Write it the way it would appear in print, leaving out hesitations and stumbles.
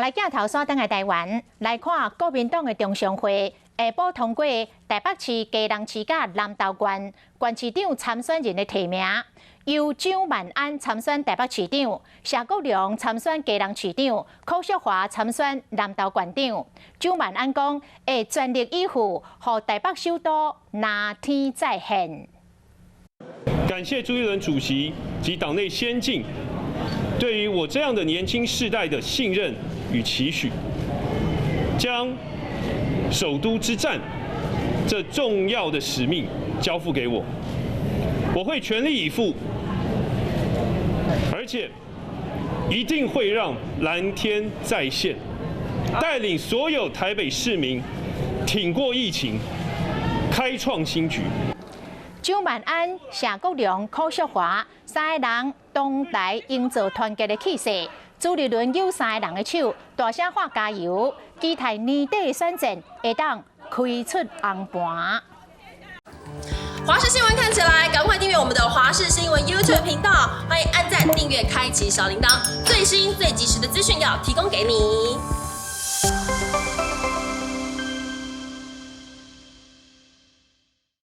来镜头所等的台湾，来看国民党的中常会下晡通过台北市基隆市甲南投县县市长参选人的提名，由蒋万安参选台北市长，谢国良参选基隆市长，柯淑华参选南投县长。蒋万安讲会全力以赴，让台北首都拿天再现。感谢朱立伦主席及党内先进对于我这样的年轻世代的信任与期许，将首都之战这重要的使命交付给我，我会全力以赴，而且一定会让蓝天再现，带领所有台北市民挺过疫情，开创新局。蒋万安、谢国良、柯淑华三个人同来营造团结的气势。朱立伦有三个人的手，大声喊加油，期待年底的选战会当开出红盘。华视新闻看起来，赶快订阅我们的华视新闻 YouTube 频道，欢迎按赞、订阅、开启小铃铛，最新最及时的资讯要提供给你。